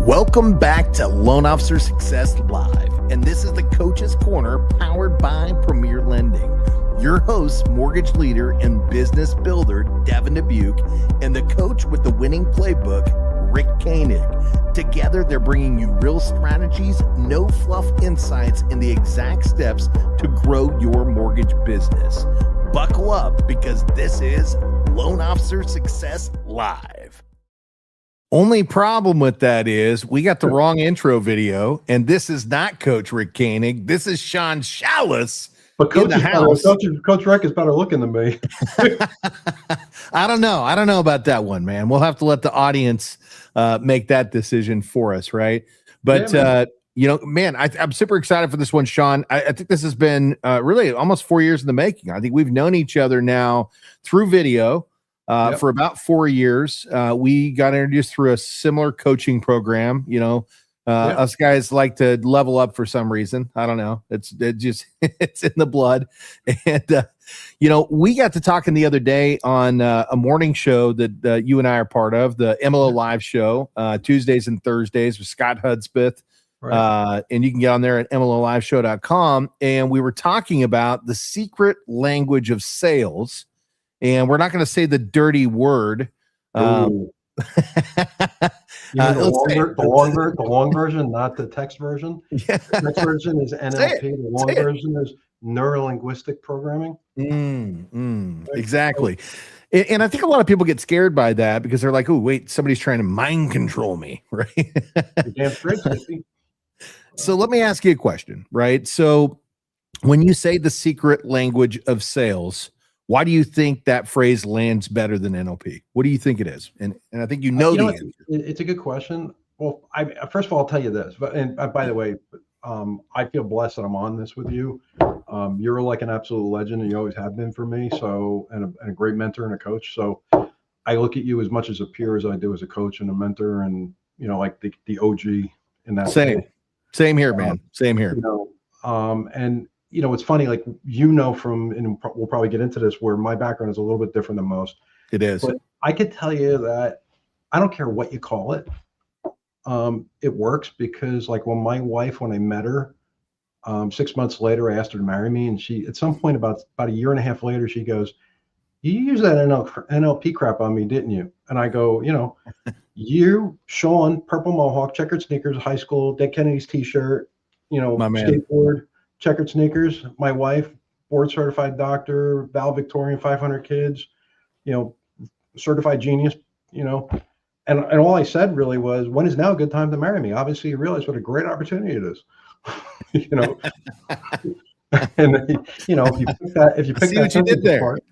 Welcome back to Loan Officer Success Live, and this is the Coach's Corner powered by Premier Lending. Your host, mortgage leader and business builder, Devin Dubuque, and the coach with the winning playbook, Rick Koenig. Together, they're bringing you real strategies, no fluff insights, and the exact steps to grow your mortgage business. Buckle up because this is Loan Officer Success Live. Only problem with that is we got the wrong intro video, and this is not Coach Rick Koenig. This is Sean Shallis. But Coach Rick is better looking than me. I don't know about that one, man. We'll have to let the audience make that decision for us, right? But yeah, man. I'm super excited for this one, Sean. I think this has been really almost 4 years in the making. I think we've known each other now through video. For about 4 years. We got introduced through a similar coaching program. Us guys like to level up for some reason. I don't know. It's in the blood. And, we got to talking the other day on a morning show that you and I are part of, the LO.Live show, Tuesdays and Thursdays with Scott Hudspeth. Right. And you can get on there at LOLiveshow.com. And we were talking about the secret language of sales. And we're not going to say the dirty word. The long version, not the text version. Yeah. The text version is NLP. The long version is neuro-linguistic programming. Exactly. And I think a lot of people get scared by that because they're like, oh, wait, somebody's trying to mind control me, right? Damn straight, So let me ask you a question, right? So when you say the secret language of sales, why do you think that phrase lands better than NLP? What do you think it is? And I think the answer. It's a good question. Well, first of all, I'll tell you this. But by the way, I feel blessed that I'm on this with you. You're like an absolute legend, and you always have been for me. So, and a great mentor and a coach. So, I look at you as much as a peer as I do as a coach and a mentor, and like the OG in that. Same here, man. Same here. And. It's funny, like, and we'll probably get into this, where my background is a little bit different than most. It is. But I could tell you that I don't care what you call it. It works because, like, when I met her, 6 months later, I asked her to marry me. And she, at some point about a year and a half later, she goes, "You used that NLP crap on me, didn't you?" And I go, you, Sean, purple mohawk, checkered sneakers, high school, Dick Kennedy's t-shirt, my man. Skateboard, checkered sneakers, my wife, board certified doctor, valedictorian, 500 kids, certified genius, and all I said really was, when is now a good time to marry me? Obviously you realize what a great opportunity it is. And if you pick that sentence apart,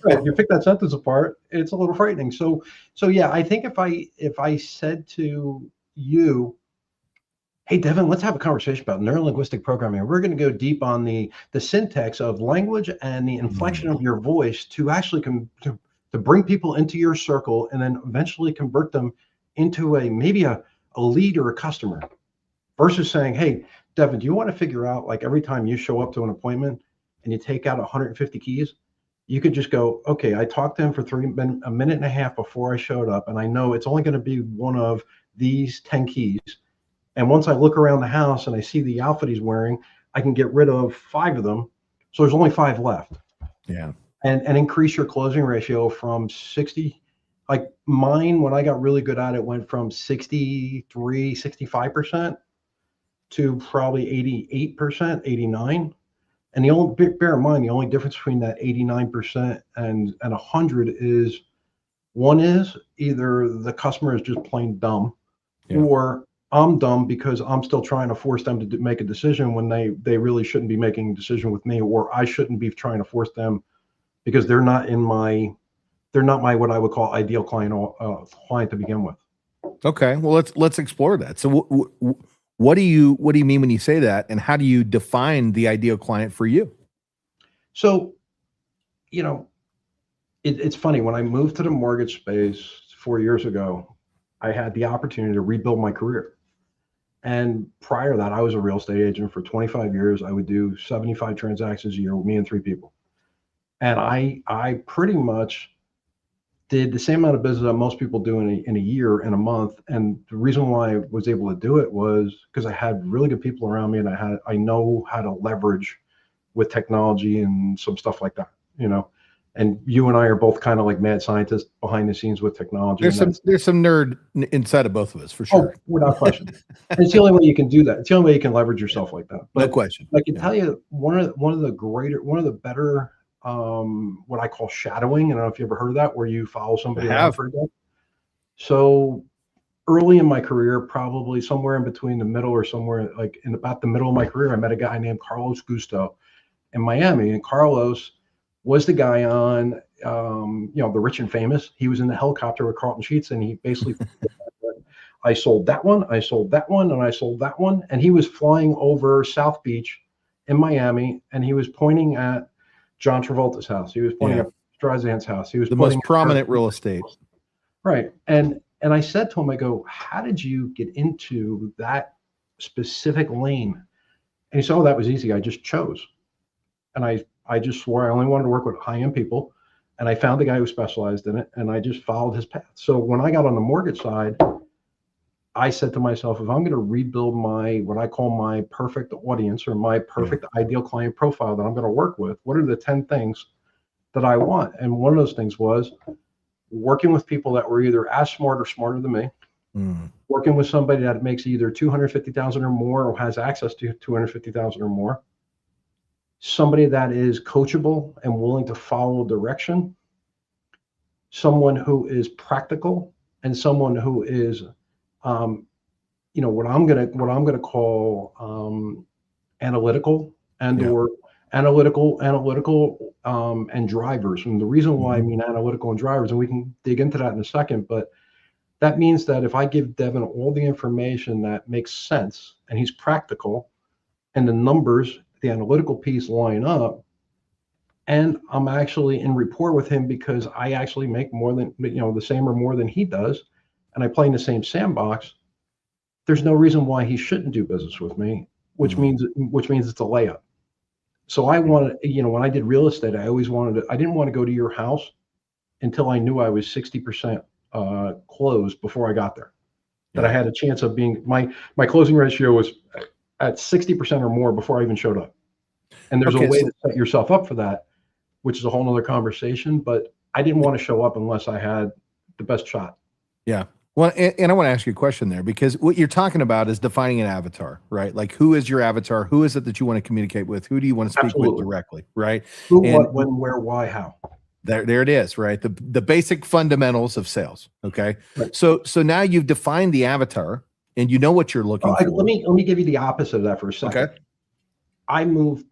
right, if you pick that sentence apart, it's a little frightening. So yeah, I think if I said to you, "Hey, Devin, let's have a conversation about neuro-linguistic programming. We're going to go deep on the syntax of language and the inflection of your voice to actually to bring people into your circle and then eventually convert them into maybe a lead or a customer," versus saying, "Hey, Devin, do you want to figure out, like, every time you show up to an appointment and you take out 150 keys, you could just go, okay, I talked to him for a minute and a half before I showed up, and I know it's only going to be one of these 10 keys. And once I look around the house and I see the outfit he's wearing, I can get rid of 5 of them. So there's only 5 left." Yeah. And increase your closing ratio from 60. Like mine, when I got really good at it, went from 65% to probably 88%, 89. And bear in mind, the only difference between that 89% and 100 is, one is either the customer is just plain dumb, or I'm dumb because I'm still trying to force them to make a decision when they really shouldn't be making a decision with me, or I shouldn't be trying to force them because they're not my what I would call ideal client to begin with. Okay, well let's explore that. So what do you mean when you say that, and how do you define the ideal client for you? So, it's funny, when I moved to the mortgage space 4 years ago, I had the opportunity to rebuild my career. And prior to that, I was a real estate agent for 25 years. I would do 75 transactions a year with me and 3 people. And I pretty much did the same amount of business that most people do in a year and a month. And the reason why I was able to do it was because I had really good people around me, and I know how to leverage with technology and some stuff like that, you know. And you and I are both kind of like mad scientists behind the scenes with technology. There's some nerd inside of both of us for sure. Oh, without question. It's the only way you can do that. It's the only way you can leverage yourself like that. But no question. I can tell you one of the better what I call shadowing. I don't know if you ever heard of that, where you follow somebody around for a day. So early in my career, probably somewhere in between the middle or somewhere like in about the middle of my career, I met a guy named Carlos Gusto in Miami, and Carlos was the guy on, The Rich and Famous. He was in the helicopter with Carlton Sheets, and he basically, I sold that one, I sold that one, and I sold that one. And he was flying over South Beach in Miami, and he was pointing at John Travolta's house. He was pointing at Streisand's house. He was the most prominent real estate. Right. And I said to him, I go, how did you get into that specific lane? And he said, oh, that was easy. I just chose. And I just swore I only wanted to work with high-end people. And I found the guy who specialized in it, and I just followed his path. So when I got on the mortgage side, I said to myself, if I'm going to rebuild what I call my perfect audience, or my perfect ideal client profile that I'm going to work with, what are the 10 things that I want? And one of those things was working with people that were either as smart or smarter than me, working with somebody that makes either $250,000 or more, or has access to $250,000 or more, somebody that is coachable and willing to follow direction, someone who is practical, and someone who is, what I'm gonna call analytical and drivers. And the reason why I mean analytical and drivers, and we can dig into that in a second, but that means that if I give Devin all the information that makes sense, and he's practical, and the numbers, the analytical piece line up, and I'm actually in rapport with him because I actually make more than, the same or more than he does, and I play in the same sandbox, there's no reason why he shouldn't do business with me, which means it's a layup. So I wanted, when I did real estate, I didn't want to go to your house until I knew I was 60% closed before I got there. That I had a chance of being, my closing ratio was at 60% or more before I even showed up. And there's a way to set yourself up for that, which is a whole nother conversation, but I didn't want to show up unless I had the best shot. Yeah. Well, and I want to ask you a question there, because what you're talking about is defining an avatar, right? Like, who is your avatar? Who is it that you want to communicate with? Who do you want to speak with directly, right? Who, what, when, where, why, how. There it is, right? The basic fundamentals of sales. Okay. Right. So now you've defined the avatar, and you know what you're looking for. Let me give you the opposite of that for a second. Okay. I moved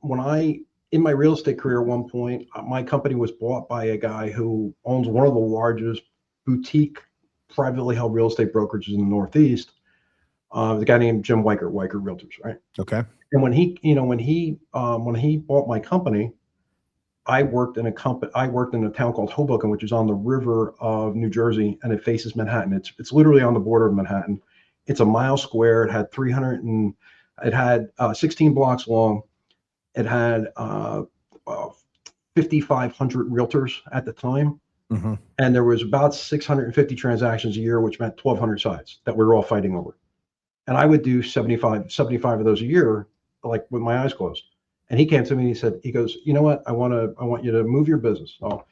in my real estate career at one point, my company was bought by a guy who owns one of the largest boutique privately held real estate brokerages in the Northeast. The guy named Jim Weicker Realtors, right? Okay. And when he bought my company, I worked in a town called Hoboken, which is on the river of New Jersey, and it faces Manhattan. It's literally on the border of Manhattan. It's a mile square. It had 16 blocks long. It had 5,500 realtors at the time. And there was about 650 transactions a year, which meant 1,200 sides that we were all fighting over. And I would do 75 of those a year, like with my eyes closed. And he came to me and he goes, you know what? I want you to move your business. So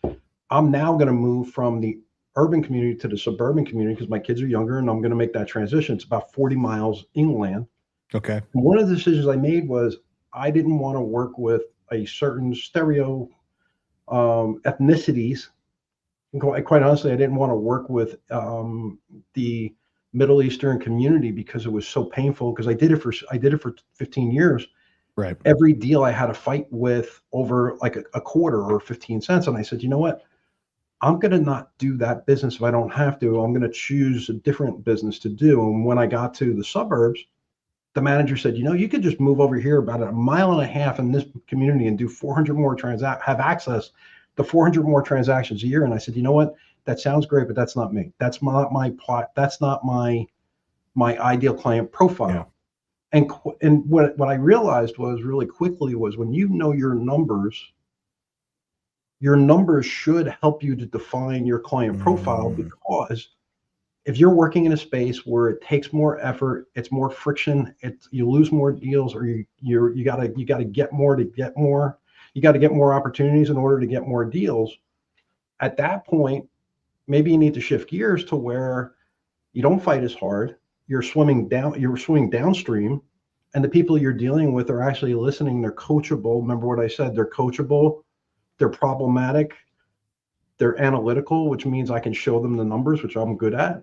I'm now going to move from the urban community to the suburban community because my kids are younger, and I'm going to make that transition. It's about 40 miles inland. Okay. And one of the decisions I made was I didn't want to work with a certain ethnicities. And quite honestly, I didn't want to work with the Middle Eastern community because it was so painful. Because I did it for 15 years. Right. Every deal I had a fight with over like a quarter or 15 cents, and I said, you know what? I'm going to not do that business if I don't have to. I'm going to choose a different business to do. And when I got to the suburbs, the manager said, you could just move over here about 1.5 miles in this community and do 400 more have access to 400 more transactions a year. And I said, you know what? That sounds great, but that's not me. That's not my plot. That's not my ideal client profile. Yeah. And what I realized was really quickly was when you know your numbers, your numbers should help you to define your client profile, because if you're working in a space where it takes more effort, it's more friction, you lose more deals, or you gotta get more to get more. You got to get more opportunities in order to get more deals. At that point, maybe you need to shift gears to where you don't fight as hard. You're swimming downstream, and the people you're dealing with are actually listening. They're coachable. Remember what I said? They're coachable. They're problematic. They're analytical, which means I can show them the numbers, which I'm good at.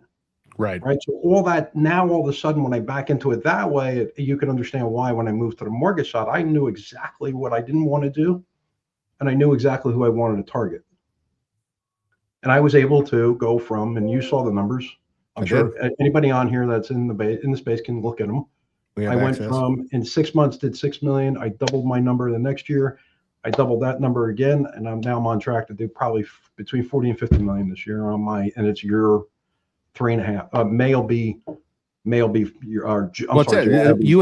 Right. So all that, now all of a sudden, when I back into it that way, you can understand why when I moved to the mortgage side, I knew exactly what I didn't want to do, and I knew exactly who I wanted to target. And I was able to go from, and you saw the numbers. I'm sure anybody on here that's in the space can look at them. I went from, in 6 months, did 6 million. I doubled my number the next year. I doubled that number again, and I'm on track to do probably between 40 and 50 million this year on my, and it's year 3.5. May will be you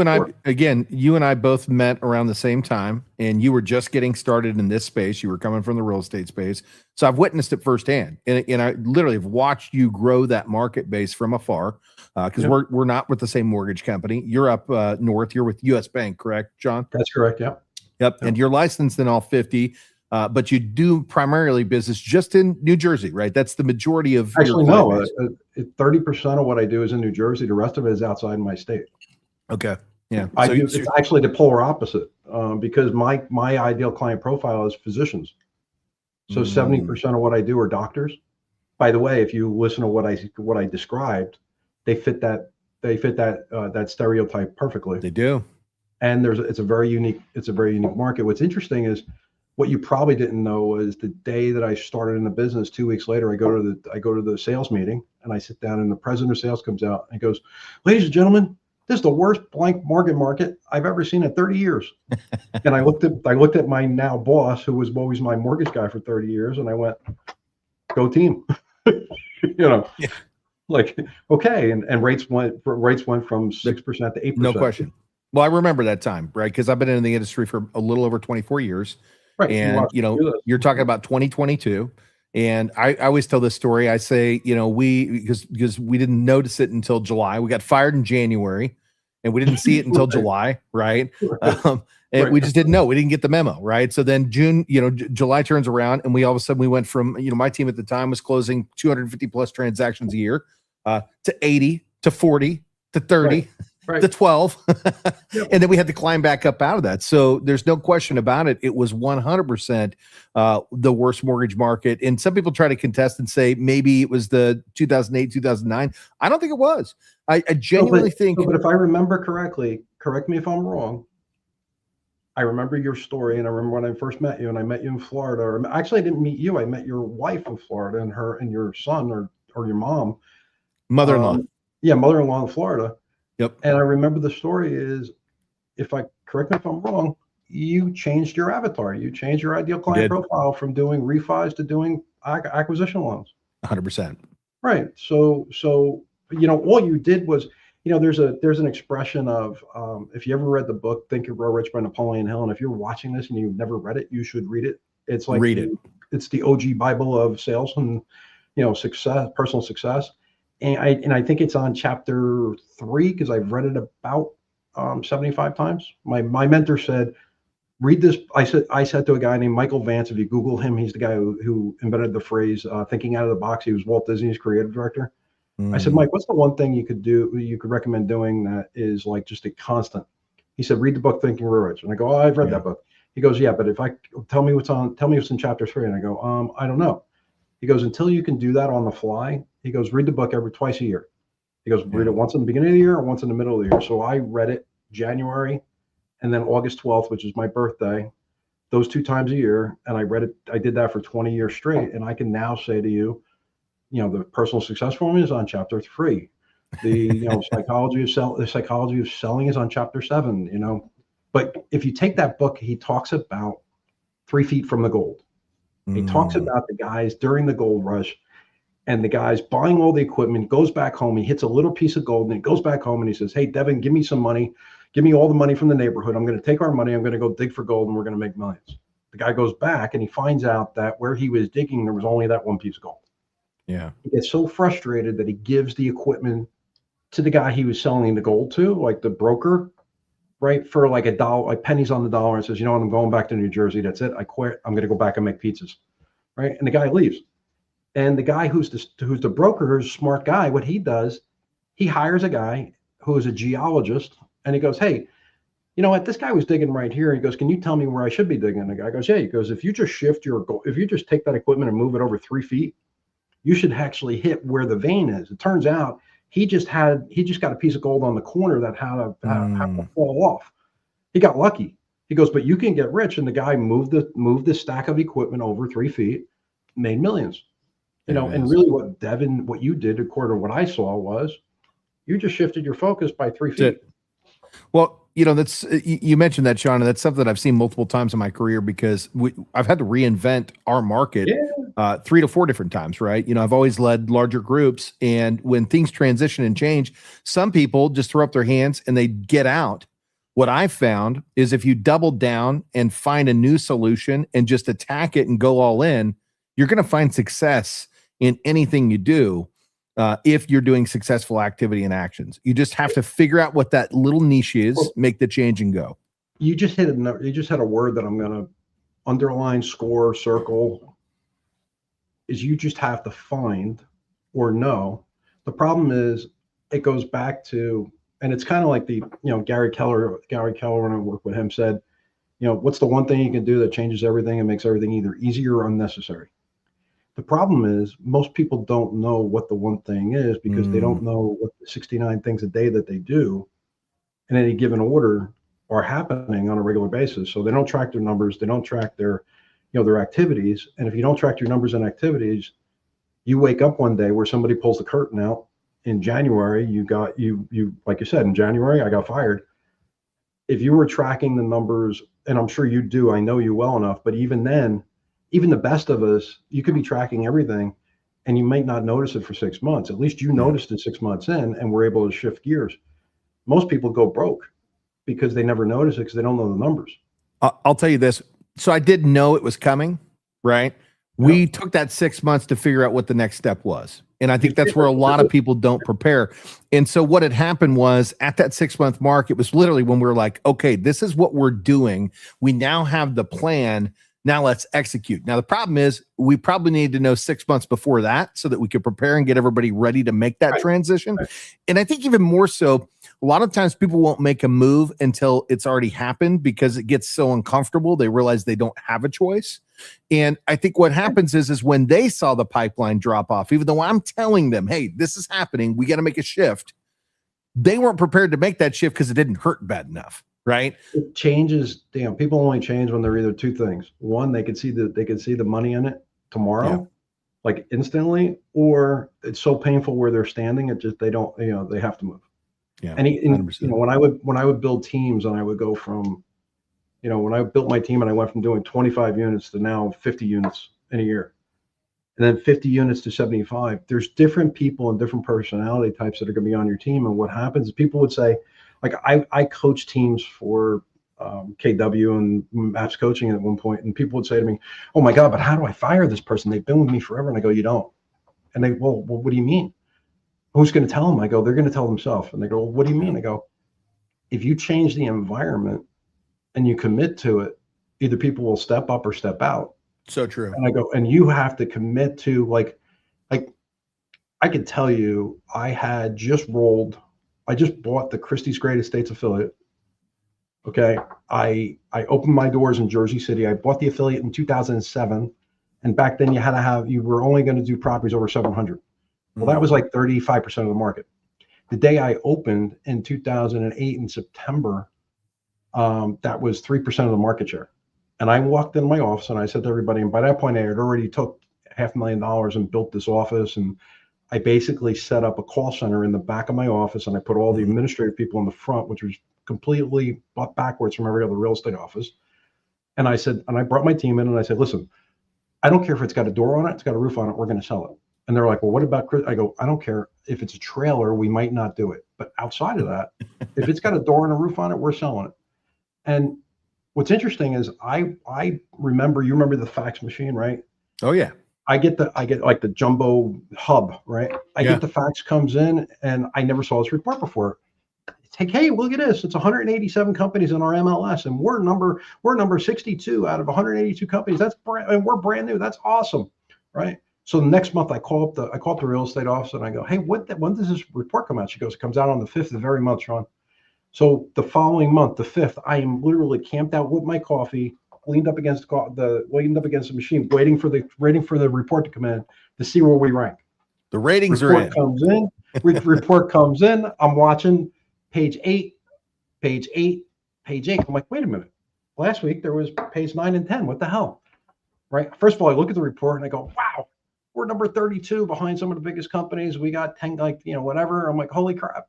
and I both met around the same time, and you were just getting started in this space. You were coming from the real estate space, so I've witnessed it firsthand, and I literally have watched you grow that market base from afar. Because we're not with the same mortgage company. You're up north. You're with U.S. Bank, correct, John? That's correct. Yep. And you're licensed in all 50. But you do primarily business just in New Jersey, right? That's the majority of. Actually, no. 30% of what I do is in New Jersey. The rest of it is outside my state. Okay. Yeah. It's actually the polar opposite, because my ideal client profile is physicians. So 70% of what I do are doctors. By the way, if you listen to what I described, they fit that stereotype perfectly. They do. And it's a very unique market. What's interesting is, what you probably didn't know was, the day that I started in the business, 2 weeks later, I go to the sales meeting, and I sit down, and the president of sales comes out and goes, "Ladies and gentlemen, this is the worst blank market I've ever seen in 30 years." And I looked at my now boss, who was always my mortgage guy for 30 years, and I went, "Go team." Like, okay. And rates went from 6% to 8%. No question. Well, I remember that time, right? Because I've been in the industry for a little over 24 years. Right. And, you're talking about 2022. And I always tell this story. I say, because we didn't notice it until July. We got fired in January, and we didn't see it until July, right? And we just didn't know. We didn't get the memo, right? So then June, July turns around, and we all of a sudden we went from, my team at the time was closing 250 plus transactions a year, to 80, to 40, to 30. Right. The 12. Yep. And then we had to climb back up out of that. So there's no question about it. It was 100% the worst mortgage market. And some people try to contest and say maybe it was the 2008, 2009. I don't think it was. I genuinely think. But if I remember correctly, correct me if I'm wrong, I remember your story, and I remember when I first met you, and I met you in Florida. Or actually, I didn't meet you. I met your wife in Florida, and your son or your mom. Mother-in-law. Mother-in-law in Florida. Yep. And I remember the story is, correct me if I'm wrong, you changed your avatar. You changed your ideal client profile from doing refis to doing acquisition loans. 100%. Right. So all you did was, there's an expression of, if you ever read the book Think and Grow Rich by Napoleon Hill, and if you're watching this and you've never read it, you should read it. It's like it's the OG Bible of sales and success, personal success. And I think it's on chapter 3, because I've read it about 75 times. My mentor said, read this. I said to a guy named Michael Vance, if you Google him, he's the guy who invented the phrase thinking out of the box. He was Walt Disney's creative director. I said, Mike, what's the one thing you could recommend doing that is like just a constant? He said, read the book Think and Grow Rich. And I go, I've read that book. He goes, yeah, but if tell me what's in chapter 3. And I go, I don't know. He goes, until you can do that on the fly, he goes, read the book twice a year. He goes, read it once in the beginning of the year or once in the middle of the year. So I read it January and then August 12th, which is my birthday, those 2 times a year. And I read it. I did that for 20 years straight. And I can now say to you, the personal success formula is on chapter 3. The psychology of selling is on chapter 7. But if you take that book, he talks about 3 feet from the gold. He talks about the guys during the gold rush, and the guy's buying all the equipment, goes back home, he hits a little piece of gold, and he goes back home and he says, hey, Devin, give me some money. Give me all the money from the neighborhood. I'm going to take our money. I'm going to go dig for gold, and we're going to make millions. The guy goes back and he finds out that where he was digging, there was only that one piece of gold. Yeah. He gets so frustrated that he gives the equipment to the guy he was selling the gold to, like the broker, right, for like $1, like pennies on the dollar, and says, you know what, I'm going back to New Jersey. That's it. I quit. I'm going to go back and make pizzas, right? And the guy leaves. And the guy who's the broker, who's a smart guy, what he does, he hires a guy who is a geologist, and he goes, hey, you know what? This guy was digging right here. He goes, can you tell me where I should be digging? And the guy goes, yeah. He goes, if you just shift your gold, if you just take that equipment and move it over 3 feet, you should actually hit where the vein is. It turns out he just got a piece of gold on the corner that had to fall off. He got lucky. He goes, but you can get rich. And the guy moved the stack of equipment over 3 feet, made millions. You know, and really what you did, according to what I saw, was you just shifted your focus by 3 feet. Well, you know, that's, you mentioned that, Sean, and that's something that I've seen multiple times in my career, because I've had to reinvent our market 3 to 4 different times, right? You know, I've always led larger groups, and when things transition and change, some people just throw up their hands and they get out. What I've found is if you double down and find a new solution and just attack it and go all in, you're going to find success in anything you do. If you're doing successful activity and actions, you just have to figure out what that little niche is, make the change, and go. You just had a word that I'm going to underline, score, circle. Is you just have to find or know. The problem is it goes back to, and it's kind of like Gary Keller, when I worked with him, said, you know, what's the one thing you can do that changes everything and makes everything either easier or unnecessary? The problem is most people don't know what the one thing is, because they don't know what the 69 things a day that they do in any given order are happening on a regular basis. So they don't track their numbers. They don't track their activities. And if you don't track your numbers and activities, you wake up one day where somebody pulls the curtain out. In January, you like you said, in January, I got fired. If you were tracking the numbers, and I'm sure you do, I know you well enough, but even then, even the best of us, you could be tracking everything and you might not notice it for 6 months. At least you noticed it 6 months in and were able to shift gears. Most people go broke because they never notice it because they don't know the numbers. I'll tell you this. So I did know it was coming, right? We took that 6 months to figure out what the next step was. And I think that's where a lot of people don't prepare. And so what had happened was at that 6 month mark, it was literally when we were like, okay, this is what we're doing. We now have the plan. Now let's execute. Now, the problem is we probably need to know 6 months before that so that we could prepare and get everybody ready to make that transition. And I think even more so, a lot of times people won't make a move until it's already happened because it gets so uncomfortable. They realize they don't have a choice. And I think what happens is when they saw the pipeline drop off, even though I'm telling them, hey, this is happening, we got to make a shift, they weren't prepared to make that shift because it didn't hurt bad enough. Right. It changes. People only change when they're either two things. One, they could see the money in it tomorrow, like instantly, or it's so painful where they're standing. It just, they don't, they have to move. Yeah. And when I would build teams, and I would go from, when I built my team and I went from doing 25 units to now 50 units in a year, and then 50 units to 75, there's different people and different personality types that are going to be on your team. And what happens is people would say, like I coach teams for KW and Maps Coaching at one point, and people would say to me, "Oh my God, but how do I fire this person? They've been with me forever." And I go, "You don't." And they, well, what do you mean? Who's going to tell them? I go, "They're going to tell themselves." And they go, well, "What do you mean?" I go, "If you change the environment and you commit to it, either people will step up or step out." So true. And I go, and you have to commit to like I could tell you, I just bought the Christie's Great Estates affiliate. Okay. I opened my doors in Jersey City. I bought the affiliate in 2007. And back then you were only going to do properties over 700. Well, that was like 35% of the market. The day I opened in 2008 in September, that was 3% of the market share. And I walked in my office and I said to everybody, and by that point I had already took $500,000 and built this office, and I basically set up a call center in the back of my office, and I put all the administrative people in the front, which was completely backwards from every other real estate office. And I said, and I brought my team in and I said, listen, I don't care if it's got a door on it, it's got a roof on it, we're going to sell it. And they're like, well, what about Chris? I go, I don't care if it's a trailer, we might not do it. But outside of that, if it's got a door and a roof on it, we're selling it. And what's interesting is I remember, you remember the fax machine, right? Oh yeah. I get like the jumbo hub, right? I Yeah. get the fax comes in, and I never saw this report before. It's like, hey, look at this. It's 187 companies in our MLS, and we're number 62 out of 182 companies. And we're brand new. That's awesome, right? So the next month I call up the real estate office and I go, hey, when does this report come out? She goes, it comes out on the 5th of the very month, Sean. So the following month, the 5th, I am literally camped out with my coffee, leaned up against the machine, waiting for the report to come in to see where we rank. The ratings report are in. comes in. Report comes in. I'm watching page 8, page 8, page 8. I'm like, wait a minute. Last week there was page 9 and 10. What the hell? Right. First of all, I look at the report and I go, wow, we're number 32 behind some of the biggest companies. We got 10, whatever. I'm like, holy crap.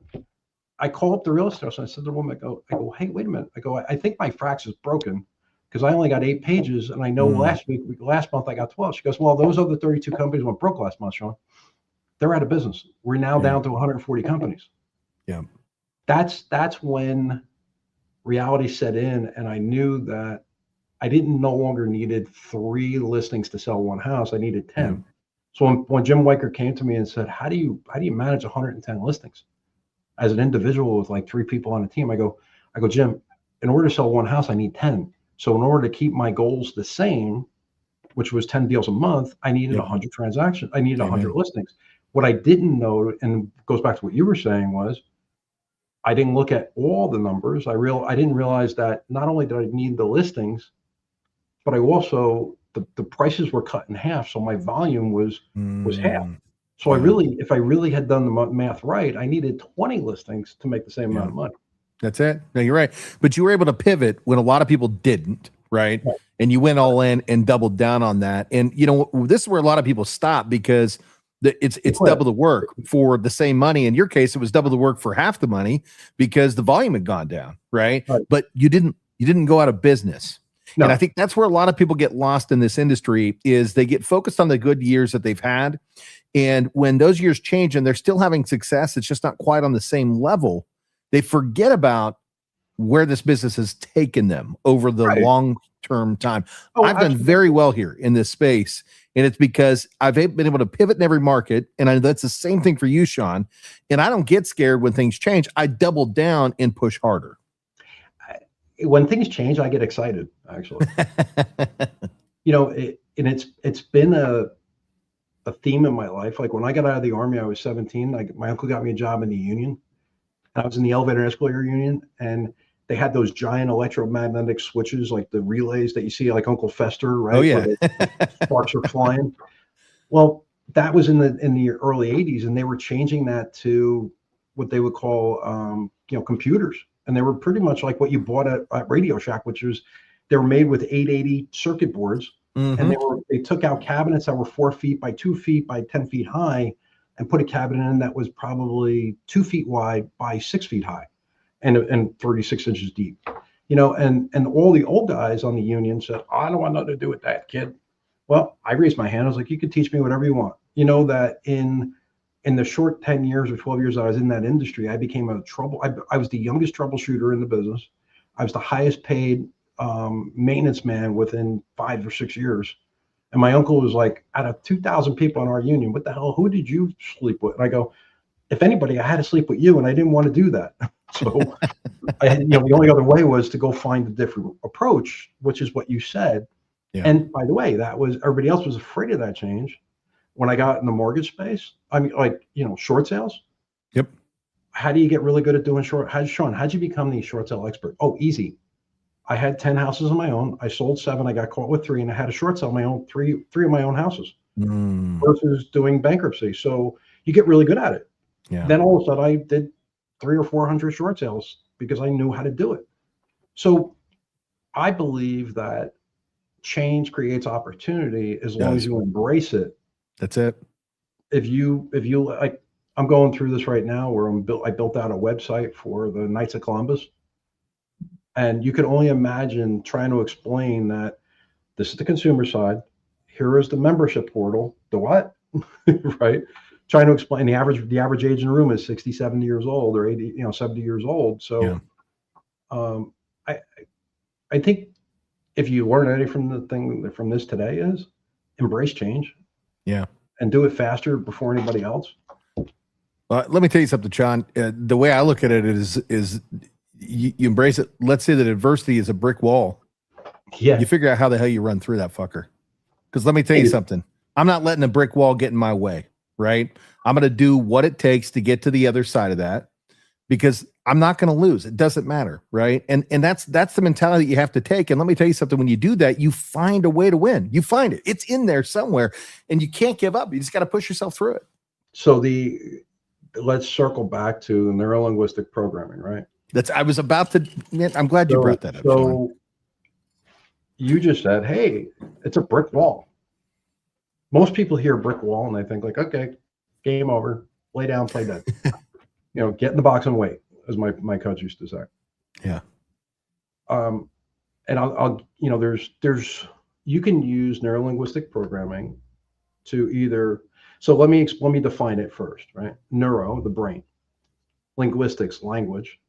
I call up the real estate. So I said to the woman, I go, hey, wait a minute. I go, I think my fax is broken because I only got 8 pages. And I know last month I got 12. She goes, well, those other 32 companies went broke last month, Sean. They're out of business. We're now down to 140 companies. Yeah. That's when reality set in. And I knew that I didn't no longer needed 3 listings to sell one house. I needed 10. Yeah. So when Jim Weicker came to me and said, how do you manage 110 listings as an individual with like 3 people on a team? I go, Jim, in order to sell one house, I need 10. So in order to keep my goals the same, which was 10 deals a month, I needed 100 transactions. I needed 100 listings. What I didn't know, and goes back to what you were saying, was I didn't look at all the numbers. I didn't realize that not only did I need the listings, but I also, the prices were cut in half. So my volume was half. So if I really had done the math right, I needed 20 listings to make the same amount of money. That's it. No, you're right. But you were able to pivot when a lot of people didn't, right? And you went all in and doubled down on that. And this is where a lot of people stop, because it's double the work for the same money. In your case, it was double the work for half the money because the volume had gone down, right? But you didn't go out of business. No. And I think that's where a lot of people get lost in this industry, is they get focused on the good years that they've had. And when those years change and they're still having success, it's just not quite on the same level. They forget about where this business has taken them over the long-term time. I've done very well here in this space, and it's because I've been able to pivot in every market. And that's the same thing for you, Sean. And I don't get scared when things change. I double down and push harder. When things change, I get excited, actually. It's been a theme in my life. Like when I got out of the Army, I was 17. My uncle got me a job in the union. I was in the elevator and escalator union, and they had those giant electromagnetic switches, like the relays that you see, like Uncle Fester, right? Oh yeah, sparks are flying. Well, that was in the early '80s, and they were changing that to what they would call, computers, and they were pretty much like what you bought at Radio Shack, which was they were made with 880 circuit boards, and they took out cabinets that were 4 feet by 2 feet by 10 feet high, and put a cabinet in that was probably 2 feet wide by 6 feet high, and 36 inches deep. And all the old guys on the union said, I don't want nothing to do with that, kid. Well, I raised my hand. I was like, you can teach me whatever you want. That in the short 10 years or 12 years I was in that industry, I became I was the youngest troubleshooter in the business. I was the highest paid maintenance man within 5 or 6 years. And my uncle was like, out of 2,000 people in our union, what the hell, who did you sleep with? And I go, if anybody, I had to sleep with you, and I didn't want to do that. So the only other way was to go find a different approach, which is what you said. Yeah. And by the way, everybody else was afraid of that change. When I got in the mortgage space, I mean, short sales. Yep. How do you get really good at doing Sean, how'd you become the short sale expert? Oh, easy. I had 10 houses of my own. I sold 7. I got caught with 3, and I had a short sale my own three of my own houses versus doing bankruptcy. So you get really good at it. Yeah. Then all of a sudden I did 300 or 400 short sales because I knew how to do it. So I believe that change creates opportunity as long as you embrace it. That's it. If you like, I'm going through this right now where I built out a website for the Knights of Columbus. And you can only imagine trying to explain that this is the consumer side. Here is the membership portal. The what? Right? Trying to explain the average age in the room is 60, 70 years old, or 80, 70 years old. So I think if you learn anything from this today is embrace change. Yeah. And do it faster before anybody else. Let me tell you something, Sean. The way I look at it is you embrace it. Let's say that adversity is a brick wall. Yeah. You figure out how the hell you run through that fucker. Because let me tell you something. I'm not letting a brick wall get in my way, right? I'm going to do what it takes to get to the other side of that, because I'm not going to lose. It doesn't matter, right? And that's the mentality you have to take. And let me tell you something. When you do that, you find a way to win. You find it. It's in there somewhere, and you can't give up. You just got to push yourself through it. So let's circle back to the neuro-linguistic programming, right? I was about to. I'm glad you brought that up. So Sean. You just said, "Hey, it's a brick wall." Most people hear brick wall and they think like, "Okay, game over, lay down, play dead." Get in the box and wait, as my coach used to say. Yeah. And I'll there's you can use neuro-linguistic programming to either. So let me define it first, right? Neuro, the brain; linguistics, language;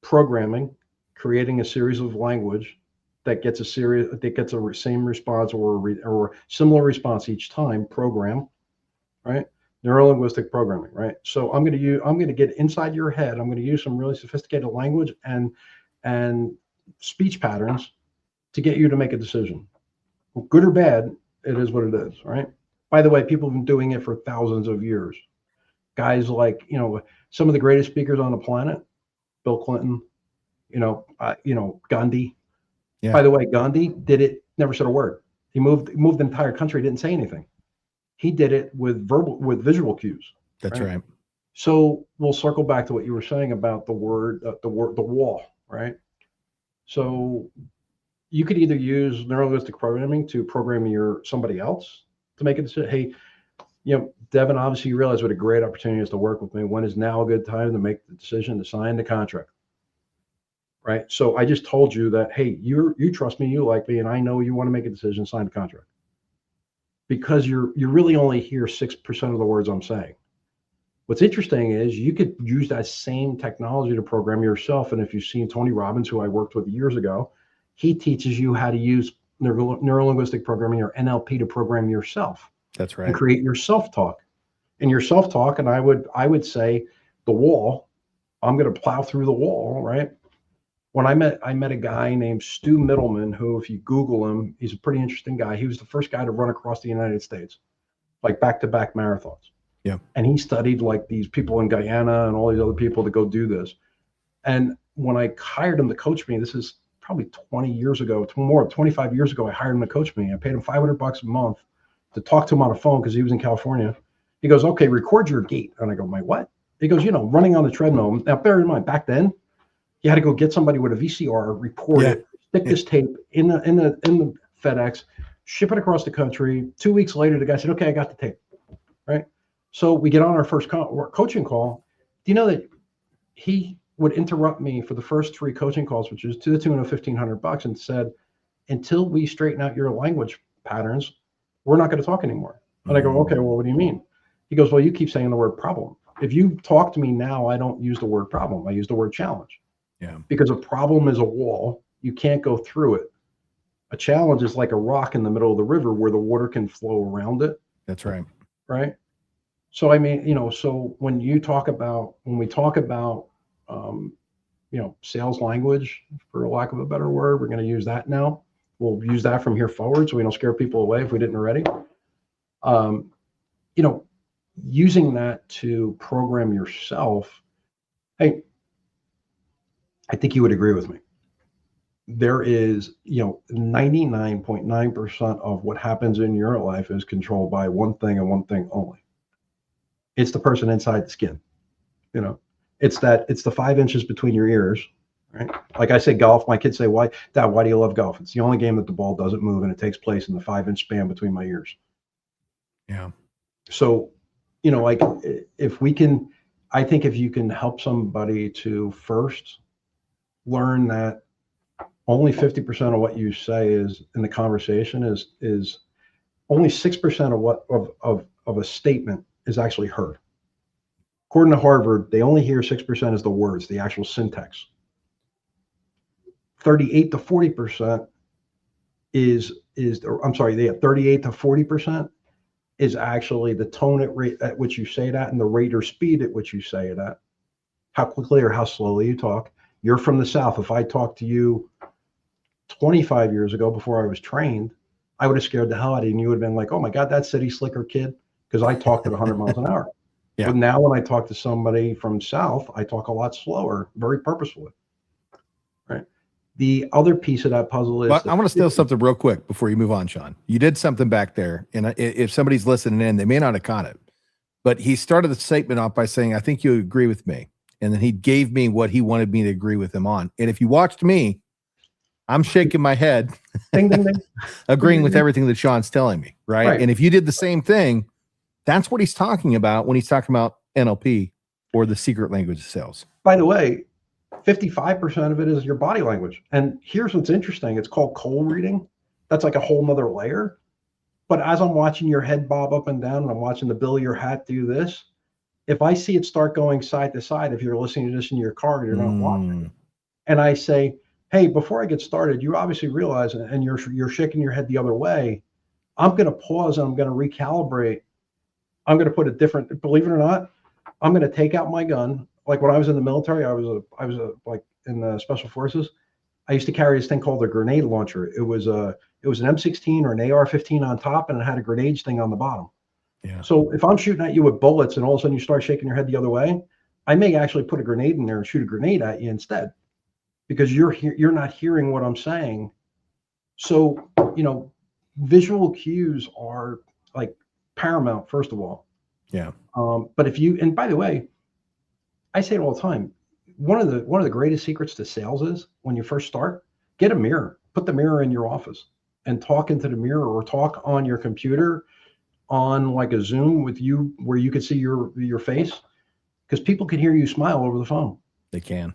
programming, creating a series of language that gets a same response or similar response each time. Program, right? Neuro-linguistic programming, right? So I'm going to get inside your head. I'm going to use some really sophisticated language and speech patterns to get you to make a decision. Good or bad, it is what it is, right? By the way, people have been doing it for thousands of years. Guys like, some of the greatest speakers on the planet, Bill Clinton, Gandhi. Yeah. By the way, Gandhi did it, never said a word. He moved the entire country, didn't say anything. He did it with visual cues. That's right. So we'll circle back to what you were saying about the wall, right? So you could either use neuro-linguistic programming to program somebody else to make a decision. Hey, Devin, obviously you realize what a great opportunity is to work with me. When is now a good time to make the decision to sign the contract? Right. So I just told you that, hey, you trust me, you like me, and I know you want to make a decision, sign the contract. Because you really only hear 6% of the words I'm saying. What's interesting is you could use that same technology to program yourself. And if you've seen Tony Robbins, who I worked with years ago, he teaches you how to use neuro-linguistic programming, or NLP, to program yourself. That's right. And create your self-talk. And your self-talk, and I would say the wall, I'm going to plow through the wall, right? When I met a guy named Stu Middleman, who, if you Google him, he's a pretty interesting guy. He was the first guy to run across the United States, like back-to-back marathons. Yeah. And he studied like these people in Guyana and all these other people to go do this. And when I hired him to coach me, this is probably 20 years ago, 25 years ago, I hired him to coach me. I paid him $500 a month to talk to him on the phone because he was in California. He goes, "Okay, record your gait." And I go, "My what?" He goes, running on the treadmill. Now, bear in mind, back then, you had to go get somebody with a VCR, record it, stick this tape in the FedEx, ship it across the country. 2 weeks later, the guy said, "Okay, I got the tape." Right? So we get on our first coaching call. Do you know that he would interrupt me for the first 3 coaching calls, which is to the tune of $1,500, and said, "Until we straighten out your language patterns, we're not going to talk anymore." And I go, "Okay, well, what do you mean?" He goes, "Well, you keep saying the word problem. If you talk to me now, I don't use the word problem. I use the word challenge." Yeah. Because a problem is a wall. You can't go through it. A challenge is like a rock in the middle of the river where the water can flow around it. That's right. Right. So, I mean, so when we talk about, sales language, for lack of a better word, we're going to use that now. We'll use that from here forward so we don't scare people away if we didn't already. Using that to program yourself. Hey, I think you would agree with me. There is, 99.9% of what happens in your life is controlled by one thing and one thing only. It's the person inside the skin. It's the 5 inches between your ears, right? Like I say golf, my kids say, "Dad, why do you love golf?" It's the only game that the ball doesn't move, and it takes place in the 5-inch span between my ears. Yeah. So, I think if you can help somebody to first learn that only 50% of what you say is in the conversation is only 6% of a statement is actually heard. According to Harvard, they only hear 6% as the words, the actual syntax. 38 to 40% I'm sorry, they have 38 to 40% is actually the tone at which you say that, and the rate or speed at which you say it at, how quickly or how slowly you talk. You're from the South. If I talked to you 25 years ago before I was trained, I would have scared the hell out of you, and you would have been like, oh my God, that city slicker kid, because I talked at 100 miles an hour. Yeah. But now when I talk to somebody from South, I talk a lot slower, very purposefully. Right. The other piece of that puzzle is. But I want to steal something real quick before you move on, Sean. You did something back there, and if somebody's listening in, they may not have caught it. But he started the statement off by saying, I think you agree with me. And then he gave me what he wanted me to agree with him on. And if you watched me, I'm shaking my head, ding, ding, ding. agreeing with everything that Sean's telling me, right? And if you did the same thing, that's what he's talking about when he's talking about NLP or the secret language of sales. By the way, 55% of it is your body language. And here's what's interesting. It's called cold reading. That's like a whole nother layer. But as I'm watching your head bob up and down, and I'm watching the bill of your hat do this, if I see it start going side to side, if you're listening to this in your car and you're not watching, and I say, hey, before I get started, you obviously realize, and you're shaking your head the other way, I'm going to pause and I'm going to recalibrate. I'm going to put a different, believe it or not, I'm going to take out my gun. Like when I was in the military, I was like in the special forces. I used to carry this thing called a grenade launcher. It was an M16 or an AR-15 on top, and it had a grenade thing on the bottom. Yeah. So if I'm shooting at you with bullets and all of a sudden you start shaking your head the other way, I may actually put a grenade in there and shoot a grenade at you instead, because you're not hearing what I'm saying. So, visual cues are like paramount, first of all. Yeah. But and by the way, I say it all the time. One of the greatest secrets to sales is when you first start, get a mirror, put the mirror in your office and talk into the mirror, or talk on your computer on like a Zoom with you where you can see your face, because people can hear you smile over the phone. They can.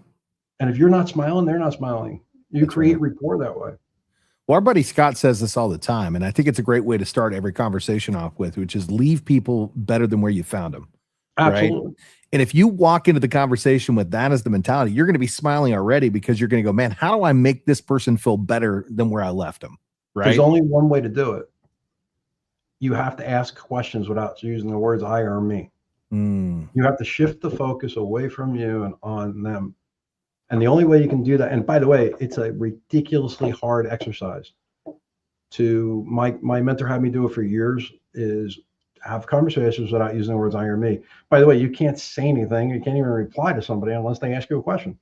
And if you're not smiling, they're not smiling. You create rapport that way. Well, our buddy Scott says this all the time, and I think it's a great way to start every conversation off with, which is leave people better than where you found them. Absolutely. Right? And if you walk into the conversation with that as the mentality, you're going to be smiling already, because you're going to go, man, how do I make this person feel better than where I left them? Right. There's only one way to do it. You have to ask questions without using the words I or me. You have to shift the focus away from you and on them. And the only way you can do that, and by the way, it's a ridiculously hard exercise. My mentor had me do it for years, is have conversations without using the words I or me. By the way, you can't say anything. You can't even reply to somebody unless they ask you a question.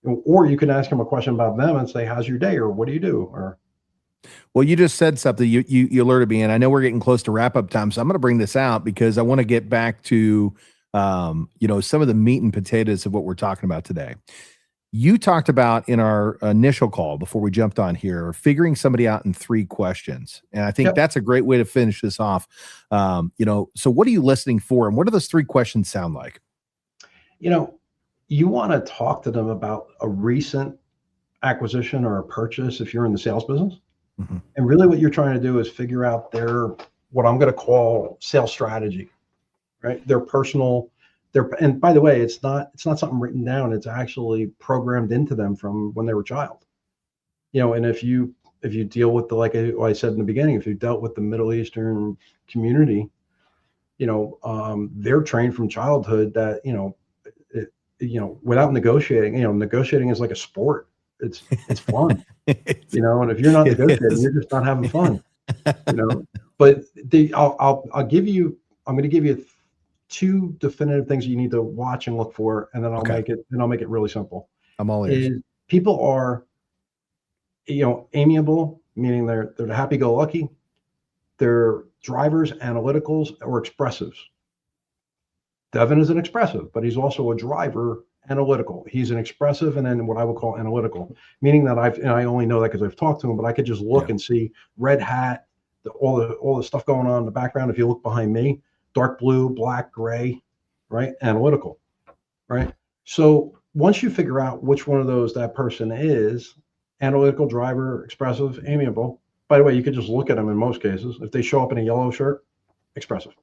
Or you can ask them a question about them and say, how's your day? Or what do you do? Or, well, you just said something you alerted me, and I know we're getting close to wrap up time. So I'm going to bring this out because I want to get back to, some of the meat and potatoes of what we're talking about today. You talked about in our initial call before we jumped on here, figuring somebody out in 3 questions. And I think that's a great way to finish this off. So what are you listening for? And what do those 3 questions sound like? You want to talk to them about a recent acquisition or a purchase if you're in the sales business. Mm-hmm. And really what you're trying to do is figure out what I'm going to call sales strategy, right? Their personal, and by the way, it's not something written down. It's actually programmed into them from when they were a child. And if you deal with like I said in the beginning, if you dealt with the Middle Eastern community, they're trained from childhood that, without negotiating, negotiating is like a sport. It's fun, and if you're not negotiating, you're just not having fun, but I'm going to give you 2 definitive things you need to watch and look for, and then I'll make it really simple. I'm all ears. People are, amiable, meaning they're happy-go-lucky. They're drivers, analyticals, or expressives. Devin is an expressive, but he's also a driver, analytical. He's an expressive, and then what I would call analytical, meaning that I only know that because I've talked to him, but I could just look and see red hat, all the stuff going on in the background. If you look behind me, dark blue, black, gray, right? Analytical, right? So once you figure out which one of those that person is, analytical, driver, expressive, amiable. By the way, you could just look at them in most cases. If they show up in a yellow shirt, expressive.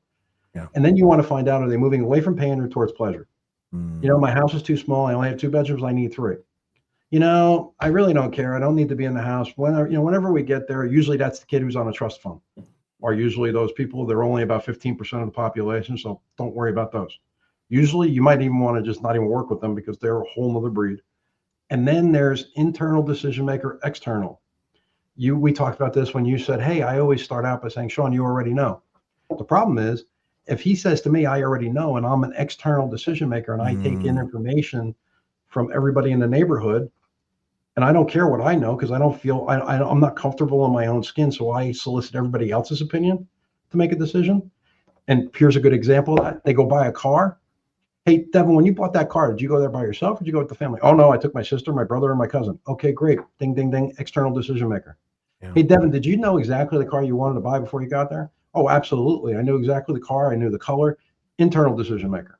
Yeah. And then you want to find out, are they moving away from pain or towards pleasure? My house is too small. I only have 2 bedrooms. I need 3. I really don't care. I don't need to be in the house. Whenever we get there, usually that's the kid who's on a trust fund, or usually those people, they're only about 15% of the population. So don't worry about those. Usually you might even want to just not even work with them because they're a whole nother breed. And then there's internal decision maker, external. We talked about this when you said, hey, I always start out by saying, Sean, you already know. The problem is if he says to me, I already know, and I'm an external decision maker and I take in information from everybody in the neighborhood, and I don't care what I know because I don't feel I'm not comfortable in my own skin. So I solicit everybody else's opinion to make a decision. And here's a good example of that. They go buy a car. Hey, Devin, when you bought that car, did you go there by yourself or did you go with the family? Oh, no, I took my sister, my brother, and my cousin. Okay, great. Ding, ding, ding. External decision maker. Yeah. Hey, Devin, did you know exactly the car you wanted to buy before you got there? Oh, absolutely. I knew exactly the car. I knew the color. Internal decision maker.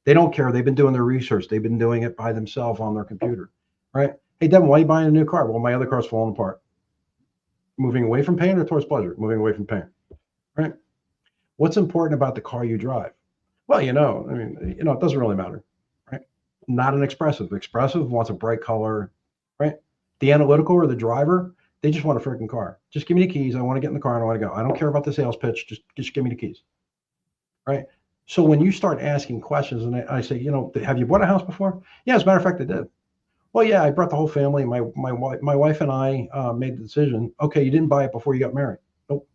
They don't care. They've been doing their research. They've been doing it by themselves on their computer, right? Hey, Devin, why are you buying a new car? Well, my other car's falling apart. Moving away from pain or towards pleasure? Moving away from pain, right? What's important about the car you drive? Well, it doesn't really matter, right? Not an expressive. Expressive wants a bright color, right? The analytical or the driver, they just want a freaking car. Just give me the keys. I want to get in the car and I want to go. I don't care about the sales pitch. Just give me the keys, right? So when you start asking questions and I say, have you bought a house before? Yeah, as a matter of fact, I did. Well, yeah, I brought the whole family. My wife and I made the decision. Okay, you didn't buy it before you got married. Nope.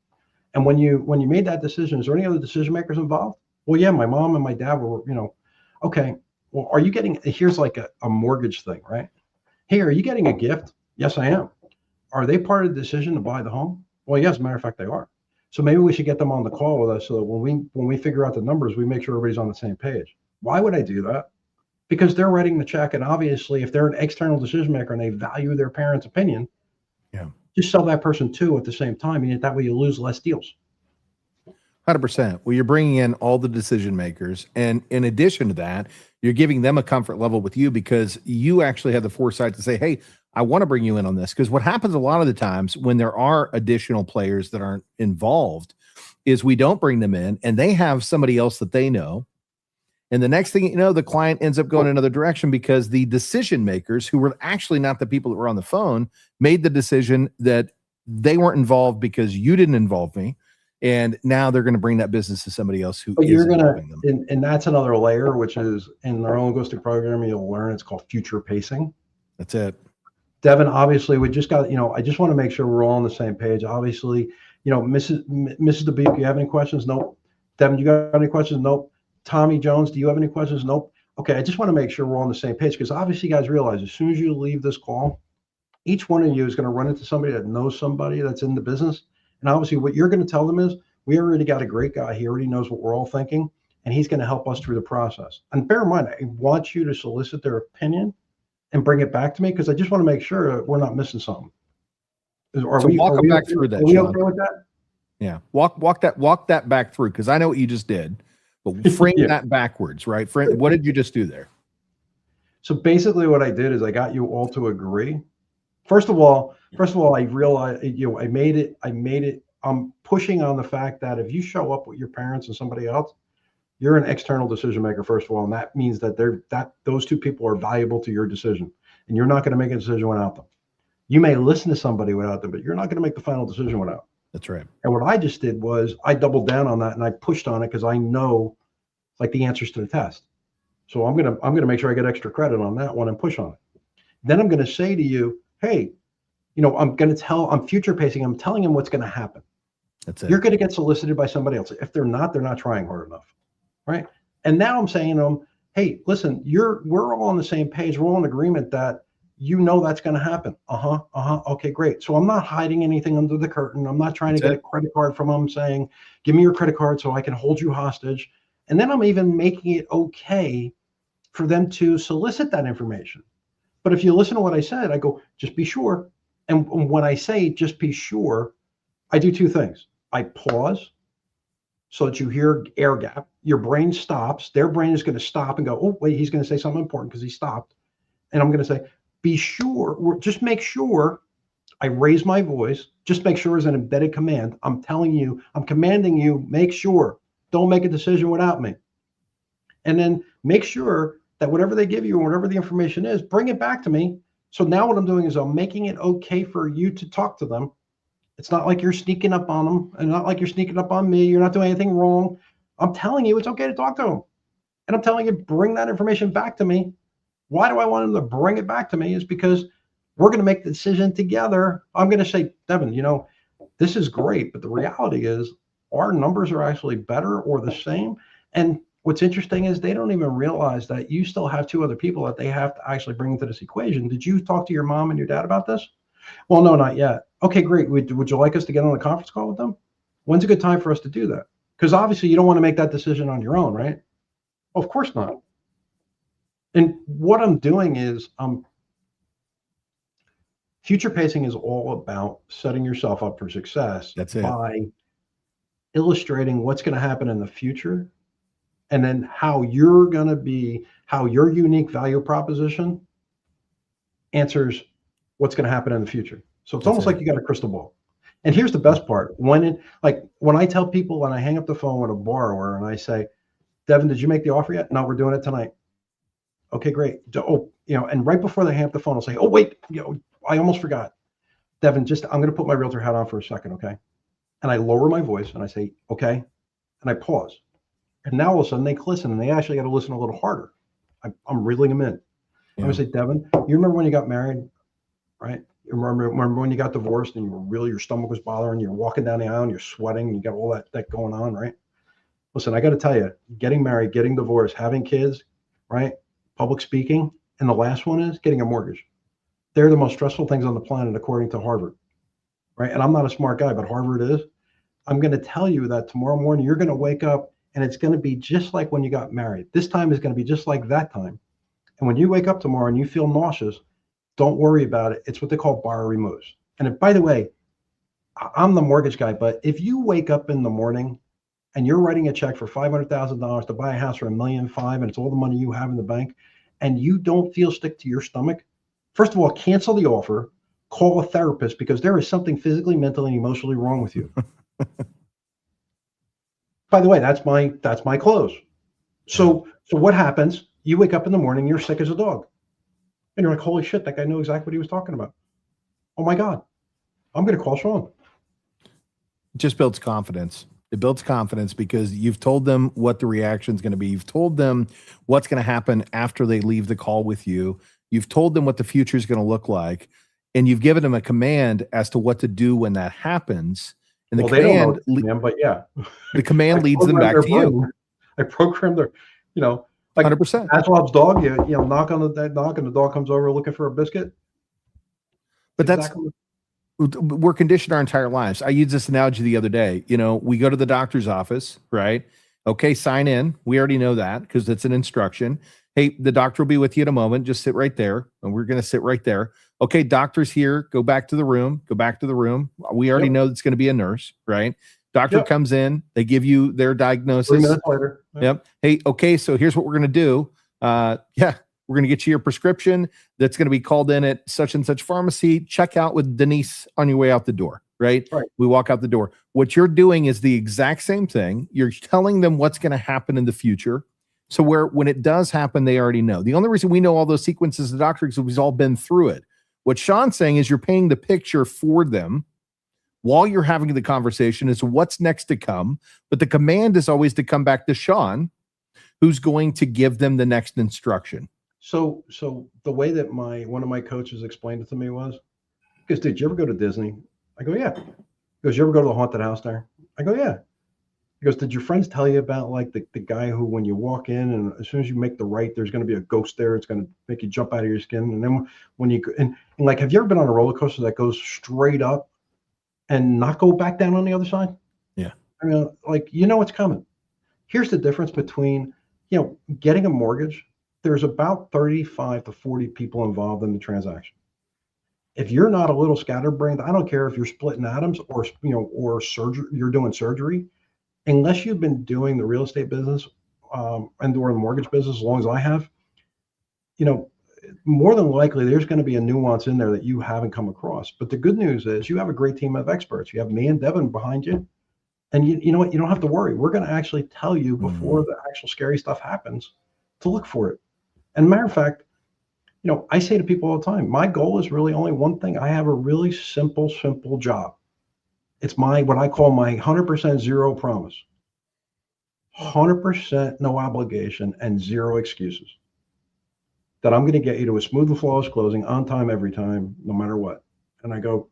And when you made that decision, is there any other decision makers involved? Well, yeah, my mom and my dad were, okay. Well, are you getting, here's like a mortgage thing, right? Hey, are you getting a gift? Yes, I am. Are they part of the decision to buy the home? Well, yes, as a matter of fact, they are. So maybe we should get them on the call with us so that when we figure out the numbers, we make sure everybody's on the same page. Why would I do that? Because they're writing the check. And obviously, if they're an external decision maker and they value their parents' opinion, just sell that person too at the same time. And that way you lose less deals. 100%. Well, you're bringing in all the decision makers. And in addition to that, you're giving them a comfort level with you because you actually have the foresight to say, hey, I want to bring you in on this. Because what happens a lot of the times when there are additional players that aren't involved is we don't bring them in and they have somebody else that they know. And the next thing you know, the client ends up going another direction because the decision makers, who were actually not the people that were on the phone, made the decision that they weren't involved because you didn't involve me. And now they're going to bring that business to somebody else who is involving them. And that's another layer, which is in their own linguistic program, you'll learn it's called future pacing. That's it. Devin, obviously, we just got, I just want to make sure we're all on the same page. Obviously, Mrs. DeBeek, do you have any questions? Nope. Devin, you got any questions? Nope. Tommy Jones, do you have any questions? Nope. Okay, I just want to make sure we're on the same page because obviously you guys realize as soon as you leave this call, each one of you is going to run into somebody that knows somebody that's in the business. And obviously what you're going to tell them is, we already got a great guy. He already knows what we're all thinking, and he's going to help us through the process. And bear in mind, I want you to solicit their opinion and bring it back to me because I just want to make sure that we're not missing something. Walk them back through that. Are we okay with that? Yeah, walk that back through because I know what you just did, but frame that backwards, right? What did you just do there? So basically, what I did is I got you all to agree. First of all, I realized I made it. I'm pushing on the fact that if you show up with your parents and somebody else, you're an external decision maker, first of all, and that means that those two people are valuable to your decision, and you're not going to make a decision without them. You may listen to somebody without them, but you're not going to make the final decision without them. That's right. And what I just did was I doubled down on that and I pushed on it because I know like the answers to the test. So I'm gonna make sure I get extra credit on that one and push on it. Then I'm going to say to you, hey, I'm future pacing. I'm telling him what's going to happen. That's it. You're going to get solicited by somebody else. If they're not trying hard enough. Right. And now I'm saying to them, hey, listen, we're all on the same page. We're all in agreement that that's going to happen. Okay, great. So I'm not hiding anything under the curtain. I'm not trying to get a credit card from them saying, give me your credit card so I can hold you hostage. And then I'm even making it okay for them to solicit that information. But if you listen to what I said, I go, just be sure. And when I say just be sure, I do two things. I pause so that you hear air gap. Your brain stops. Their brain is going to stop and go, oh, wait, he's going to say something important because he stopped. And I'm going to say, be sure, just make sure. I raise my voice. Just make sure is an embedded command. I'm telling you, I'm commanding you, make sure. Don't make a decision without me. And then make sure that whatever they give you or whatever the information is, bring it back to me So now what I'm doing is I'm making it okay for you to talk to them. It's not like you're sneaking up on them, and not like you're sneaking up on me. You're not doing anything wrong. I'm telling you it's okay to talk to them. And I'm telling you, bring that information back to me. Why do I want them to bring it back to me? Is because we're going to make the decision together. I'm going to say, Devin, this is great, but the reality is our numbers are actually better or the same. And what's interesting is they don't even realize that you still have two other people that they have to actually bring into this equation. Did you talk to your mom and your dad about this? Well, no, not yet. Okay, great. Would you like us to get on a conference call with them? When's a good time for us to do that? Because obviously you don't want to make that decision on your own, right? Of course not. And what I'm doing is future pacing is all about setting yourself up for success. That's it. By illustrating what's going to happen in the future, and then how you're going to be, how your unique value proposition answers what's going to happen in the future. So it's almost like you got a crystal ball. And here's the best part. When I tell people, when I hang up the phone with a borrower and I say, Devin, did you make the offer yet? No, we're doing it tonight. Okay, great. And right before they hang up the phone, I'll say, oh, wait, I almost forgot. Devin, I'm going to put my realtor hat on for a second, okay? And I lower my voice and I say, okay. And I pause. And now all of a sudden they listen, and they actually got to listen a little harder. I'm reeling them in. I'm going to say, Devin, you remember when you got married, right? You remember when you got divorced and your stomach was bothering, you're walking down the aisle and you're sweating and you got all that going on, right? Listen, I got to tell you, getting married, getting divorced, having kids, right? Public speaking. And the last one is getting a mortgage. They're the most stressful things on the planet, according to Harvard, right? And I'm not a smart guy, but Harvard is. I'm going to tell you that tomorrow morning, you're going to wake up and it's going to be just like when you got married. This time is going to be just like that time. And when you wake up tomorrow and you feel nauseous, don't worry about it. It's what they call buyer remorse. And by the way, I'm the mortgage guy, but if you wake up in the morning and you're writing a check for $500,000 to buy a house for $1.5 million, and it's all the money you have in the bank, and you don't feel sick to your stomach, first of all, cancel the offer, call a therapist, because there is something physically, mentally, and emotionally wrong with you. By the way, that's my close. So what happens? You wake up in the morning, you're sick as a dog. And you're like, holy shit, that guy knew exactly what he was talking about. Oh my God, I'm going to call Sean. It just builds confidence. It builds confidence because you've told them what the reaction is going to be. You've told them what's going to happen after they leave the call with you. You've told them what the future is going to look like. And you've given them a command as to what to do when that happens. And the command, they don't know, but yeah, the command leads them back to you. I programmed their, like 100%. Pavlov's dog. Knock on the knock, and the dog comes over looking for a biscuit. But we're conditioned our entire lives. I used this analogy the other day. We go to the doctor's office, right? Okay, sign in. We already know that because it's an instruction. Hey, the doctor will be with you in a moment. Just sit right there. And we're going to sit right there. Okay, doctor's here. Go back to the room. Go back to the room. We already know it's going to be a nurse, right? Doctor comes in. They give you their diagnosis. 3 minutes later. Yep. Hey, okay, so here's what we're going to do. We're going to get you your prescription that's going to be called in at such and such pharmacy. Check out with Denise on your way out the door, right? We walk out the door. What you're doing is the exact same thing. You're telling them what's going to happen in the future. So when it does happen, they already know. The only reason we know all those sequences of the doctor is we've all been through it. What Sean's saying is you're painting the picture for them while you're having the conversation as to what's next to come. But the command is always to come back to Sean, who's going to give them the next instruction. So the way that one of my coaches explained it to me was, he goes, did you ever go to Disney? I go, yeah. He goes, you ever go to the haunted house there? I go, yeah. He goes, did your friends tell you about like the guy who, when you walk in and as soon as you make the right, there's going to be a ghost there. It's going to make you jump out of your skin. And then when you, and like, have you ever been on a roller coaster that goes straight up and not go back down on the other side? Yeah. I mean, like, what's coming. Here's the difference between, getting a mortgage. There's about 35 to 40 people involved in the transaction. If you're not a little scatterbrained, I don't care if you're splitting atoms or surgery, you're doing surgery, unless you've been doing the real estate business and or the mortgage business as long as I have, more than likely there's going to be a nuance in there that you haven't come across. But the good news is you have a great team of experts. You have me and Devin behind you. And you know what? You don't have to worry. We're going to actually tell you before the actual scary stuff happens to look for it. And matter of fact, I say to people all the time, my goal is really only one thing. I have a really simple job. It's what I call my 100% zero promise. 100% no obligation and zero excuses. That I'm going to get you to a smooth and flawless closing on time, every time, no matter what. And I go,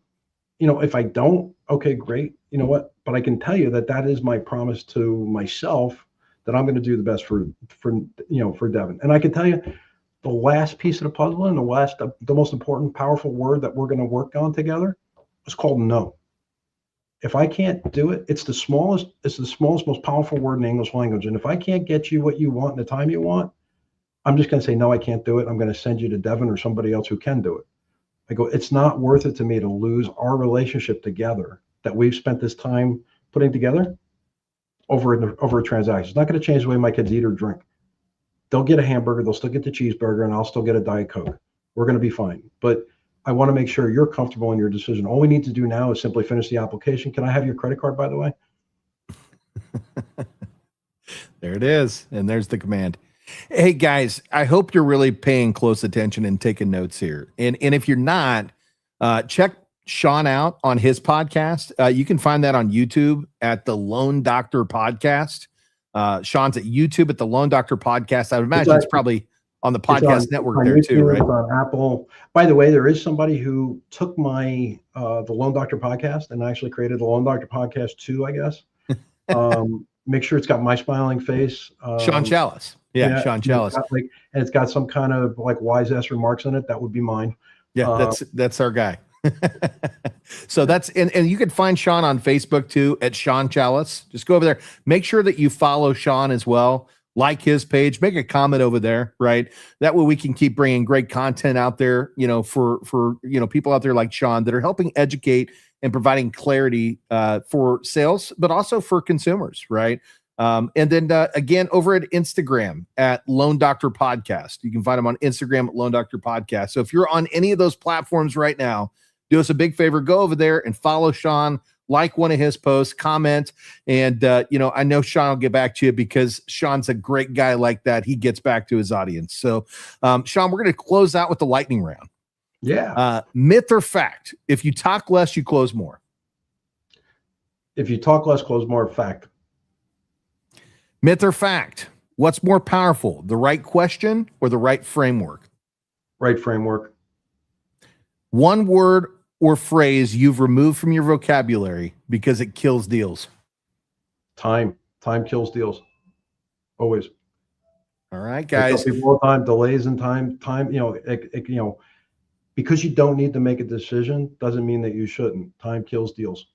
if I don't, okay, great. You know what? But I can tell you that is my promise to myself, that I'm going to do the best for Devin. And I can tell you, the last piece of the puzzle and the most important, powerful word that we're going to work on together is called no. If I can't do it, it's the smallest, most powerful word in the English language. And if I can't get you what you want in the time you want, I'm just going to say, no, I can't do it. I'm going to send you to Devin or somebody else who can do it. I go, it's not worth it to me to lose our relationship together that we've spent this time putting together over a transaction. It's not going to change the way my kids eat or drink. They'll get a hamburger, they'll still get the cheeseburger, and I'll still get a Diet Coke. We're going to be fine. But I want to make sure you're comfortable in your decision. All we need to do now is simply finish the application. Can I have your credit card, by the way? There it is. And there's the command. Hey guys, I hope you're really paying close attention and taking notes here. And if you're not, check Sean out on his podcast. You can find that on YouTube at the Loan Doctor Podcast. Sean's at YouTube at the Loan Doctor Podcast. I would imagine it's probably on the podcast network there too, right? On Apple. By the way, there is somebody who took my the Loan Doctor Podcast and actually created the Loan Doctor Podcast 2, I guess. Make sure it's got my smiling face. Sean Shallis. Yeah, Sean Shallis. And it's got some kind of wise ass remarks in it. That would be mine. Yeah, that's our guy. So that's and you can find Sean on Facebook too at Sean Shallis. Just go over there. Make sure that you follow Sean as well. Like his page, make a comment over there, right? That way we can keep bringing great content out there, for people out there like Sean that are helping educate and providing clarity for sales, but also for consumers, right? And then again, over at Instagram at Loan Doctor Podcast. You can find him on Instagram at Loan Doctor Podcast. So if you're on any of those platforms right now, do us a big favor, go over there and follow Sean, like one of his posts, comment. And, I know Sean will get back to you because Sean's a great guy like that. He gets back to his audience. So, Sean, we're going to close out with the lightning round. Yeah. Myth or fact? If you talk less, you close more. If you talk less, close more. Fact. Myth or fact? What's more powerful, the right question or the right framework? Right framework. One word or phrase you've removed from your vocabulary because it kills deals. Time kills deals. Always. All right, guys. People all the time, delays in time, because you don't need to make a decision doesn't mean that you shouldn't. Time kills deals.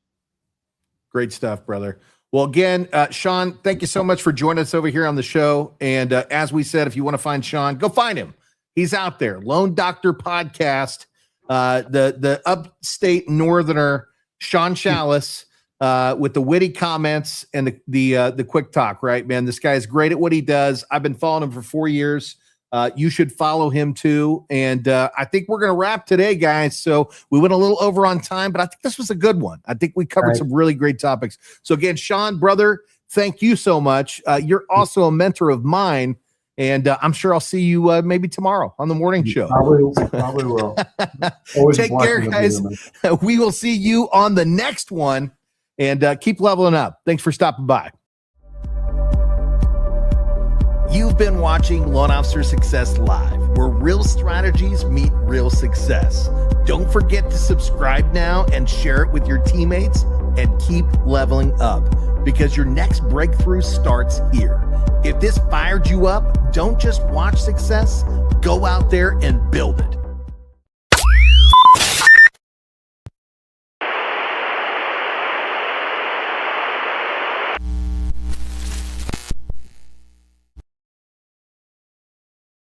Great stuff, brother. Well, again, Sean, thank you so much for joining us over here on the show. And as we said, if you want to find Sean, go find him. He's out there. Loan Doctor Podcast. The upstate northerner Sean Shallis with the witty comments and the quick talk, right, man? This guy's great at what he does. I've been following him for 4 years. You should follow him too. And I think we're going to wrap today, guys. So we went a little over on time, but I think this was a good one. I think we covered some really great topics. So again, Sean, brother, thank you so much. You're also a mentor of mine. And I'm sure I'll see you maybe tomorrow on the morning show. Probably will. Take care, guys. We will see you on the next one. And keep leveling up. Thanks for stopping by. You've been watching Loan Officer Success Live, where real strategies meet real success. Don't forget to subscribe now and share it with your teammates and keep leveling up, because your next breakthrough starts here. If this fired you up, don't just watch success, go out there and build it.